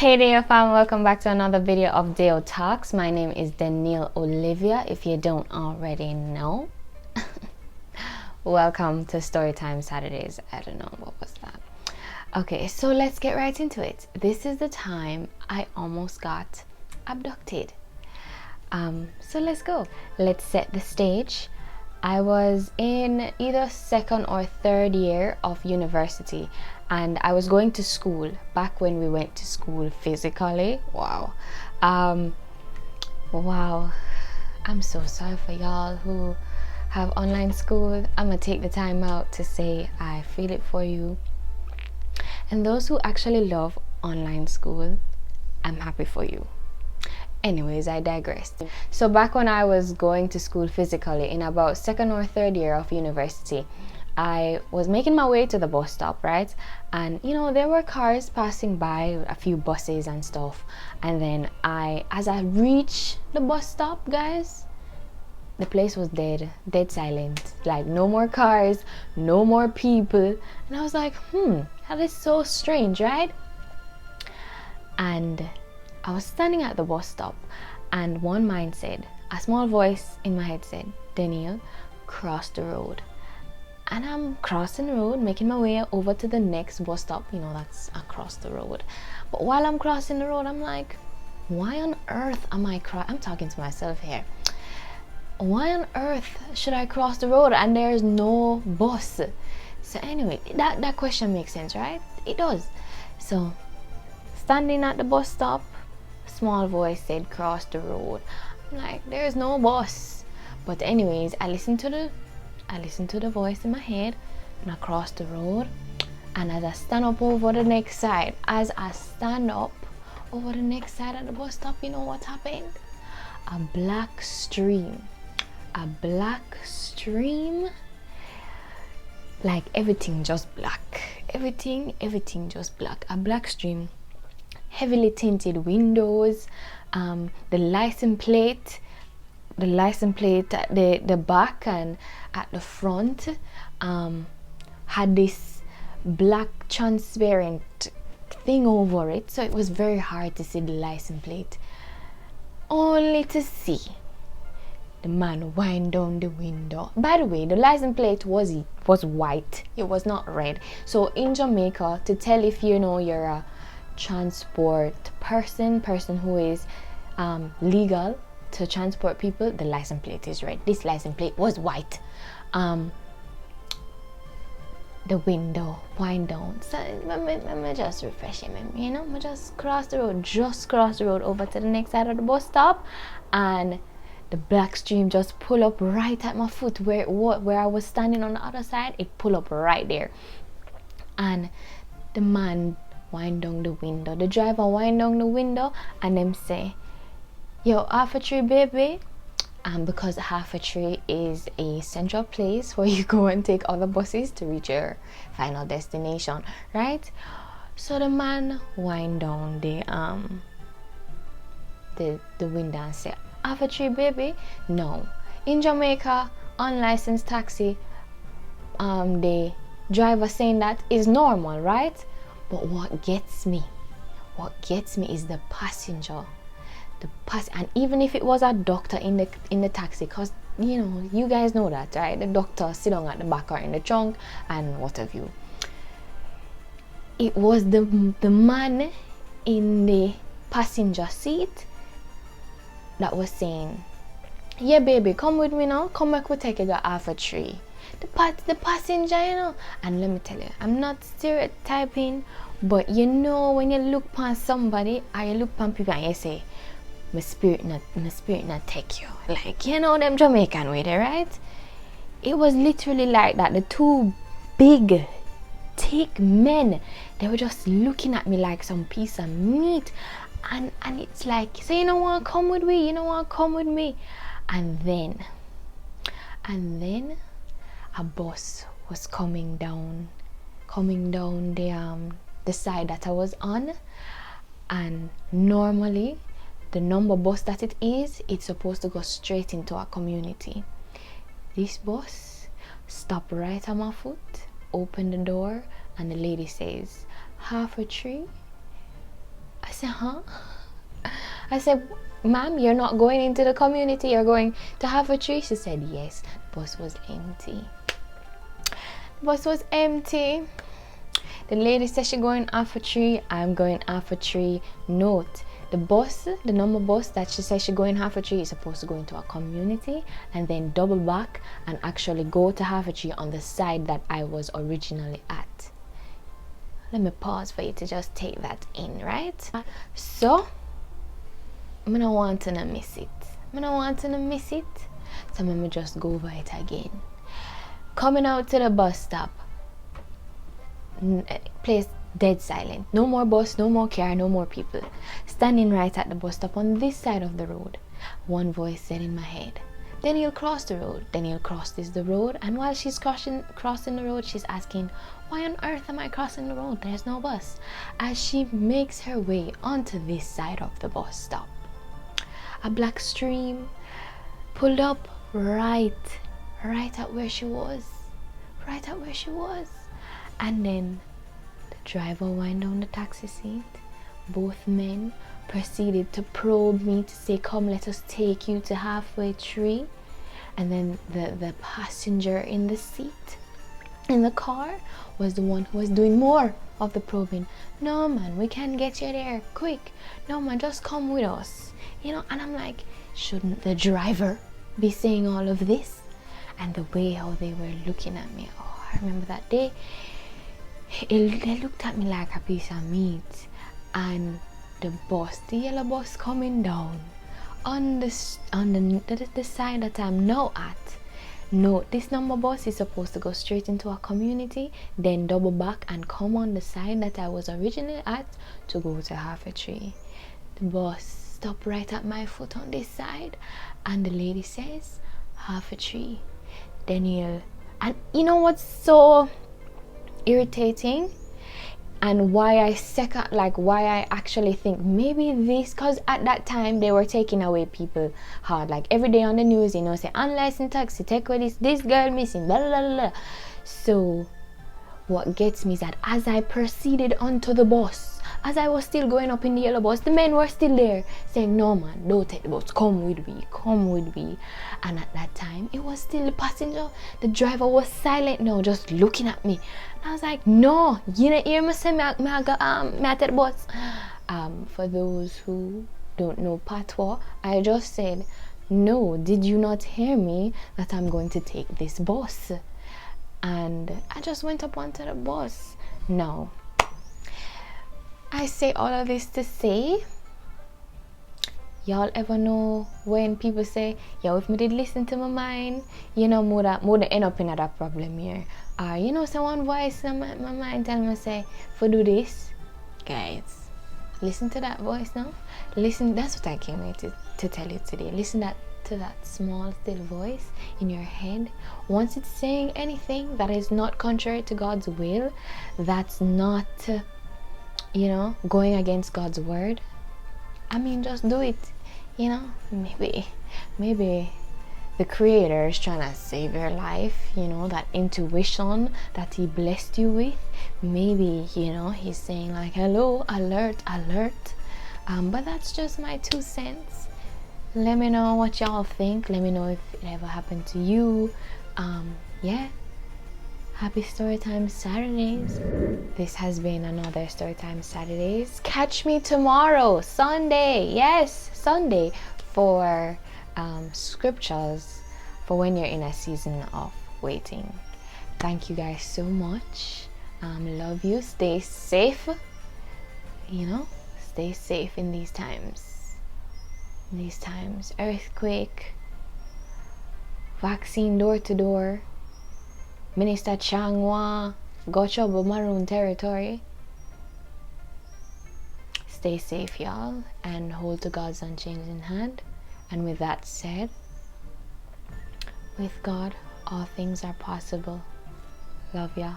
Hey DeO Fam, welcome back to another video of DeO Talks. My name is Danielle Olivia, if you don't already know. Welcome to Storytime Saturdays. I don't know, what was that? Okay, so let's get right into it. This is the time I almost got abducted. So let's go. Let's set the stage. I was in either second or third year of university, and I was going to school back when we went to school physically. Wow. Wow. I'm so sorry for y'all who have online school. I'm gonna take the time out to say I feel it for you. And those who actually love online school, I'm happy for you. Anyways, I digress. So back when I was going to school physically in about second or third year of university, I was making my way to the bus stop, right? And you know, there were cars passing by, a few buses and stuff. And then as I reached the bus stop, guys, the place was dead silent. Like no more cars, no more people. And I was like, that is so strange, right? And I was standing at the bus stop, and one mind said, a small voice in my head said, Danielle, cross the road. And I'm crossing the road, making my way over to the next bus stop. You know, that's across the road. But while I'm crossing the road, I'm like, why on earth am I I'm talking to myself here. Why on earth should I cross the road and there's no bus? So anyway, that question makes sense, right? It does. So standing at the bus stop, small voice said cross the road. I'm like, there's no bus. But anyways, I listened to the voice in my head, and I crossed the road. And as I stand up over the next side, of the bus stop, you know what happened? A black stream, like everything just black, everything just black. A black stream, heavily tinted windows, the license plate at the back and at the front had this black transparent thing over it, so it was very hard to see the license plate, only to see the man wind down the window. By the way, the license plate was white, it was not red. So in Jamaica, to tell if you know you're a transport person who is legal to transport people, the license plate is red. This license plate was white. The window wind down. So I'm just refreshing them, you know. I just cross the road over to the next side of the bus stop, and the black stream just pull up right at my foot where I was standing on the other side. It pull up right there, and the man wind down the window. The driver wind down the window, and them say, yo, half a tree, baby. Because half a tree is a central place where you go and take other buses to reach your final destination, right? So the man wind down the window and say, half a tree, baby. No, in Jamaica, unlicensed taxi, the driver saying that is normal, right? But what gets me is the passenger. And even if it was a doctor in the taxi, because you know, you guys know that, right? The doctor sit down at the back or in the trunk and what have you. It was the man in the passenger seat that was saying, yeah baby, come with me now, come back, we take you to half a tree. The passenger, you know. And let me tell you, I'm not stereotyping, but you know, when you look past somebody or you look past people and you say, my spirit not take you, like, you know, them Jamaican way there, right? It was literally like that. The two big thick men, they were just looking at me like some piece of meat, and it's like, so you don't want to come with me, and then a bus was coming down the side that I was on, and normally the number bus that it's supposed to go straight into our community. This bus stopped right at my foot, opened the door, and the lady says, half a tree. I said, huh? I said, ma'am, you're not going into the community, you're going to have a tree. She said, yes. The bus was empty. The bus was empty. The lady said she going half a tree. I'm going half a tree. Note, the bus, the number bus that she said she going half a tree is supposed to go into a community and then double back and actually go to half a tree on the side that I was originally at. Let me pause for you to just take that in, right? So, I don't want to miss it. I don't want to miss it. So let me just go over it again. Coming out to the bus stop. Place dead silent. No more bus, no more car, no more people. Standing right at the bus stop on this side of the road. One voice said in my head, then he'll cross the road. Then he'll cross the road. And while she's crossing the road, she's asking, why on earth am I crossing the road? There's no bus. As she makes her way onto this side of the bus stop, a black stream pulled up right at where she was. Right at where she was. And then the driver wind down the taxi seat. Both men proceeded to probe me to say, come, let us take you to halfway tree. And then the passenger in the seat in the car was the one who was doing more of the probing. No man, we can't get you there quick. No man, just come with us. You know, and I'm like, shouldn't the driver be saying all of this? And the way how they were looking at me, oh, I remember that day. They looked at me like a piece of meat. And the yellow bus coming down on the side that I'm now at. No, this number bus is supposed to go straight into a community, then double back and come on the side that I was originally at to go to half a tree. The bus stopped right at my foot on this side, and the lady says, half a tree. Daniel, and you know what's so irritating? And why I actually think maybe this, because at that time they were taking away people hard, like every day on the news, you know, say unlicensed taxi, take away this girl missing, blah blah blah blah. So what gets me is that as I proceeded onto the bus, as I was still going up in the yellow bus, the men were still there saying, no man, don't take the bus, come with me. And at that time it was still the passenger. The driver was silent now, just looking at me. And I was like, no, you didn't hear me say me take the bus. For those who don't know patois, I just said, no, did you not hear me that I'm going to take this bus? And I just went up onto the bus. Now, I say all of this to say, y'all ever know when people say, yo, if me did listen to my mind, you know, more end up in that problem here. Or, you know, someone voice in my mind tell me, say, for do this. Guys, listen to that voice now. Listen, that's what I came here to tell you today. Listen to that small, still voice in your head. Once it's saying anything that is not contrary to God's will, that's not, you know, going against God's word, I mean, just do it. You know, maybe the Creator is trying to save your life. You know, that intuition that He blessed you with. Maybe, you know, He's saying like, hello, alert. But that's just my 2 cents. Let me know what y'all think. Let me know if it ever happened to you. Yeah. Happy Storytime Saturdays. This has been another Storytime Saturdays. Catch me tomorrow, Sunday. Yes, Sunday, for scriptures for when you're in a season of waiting. Thank you guys so much. Love you. Stay safe. You know, stay safe in these times. Earthquake, vaccine door to door, Minister Changwa, got trouble Maroon territory. Stay safe, y'all, and hold to God's unchanging hand. And with that said, with God, all things are possible. Love ya.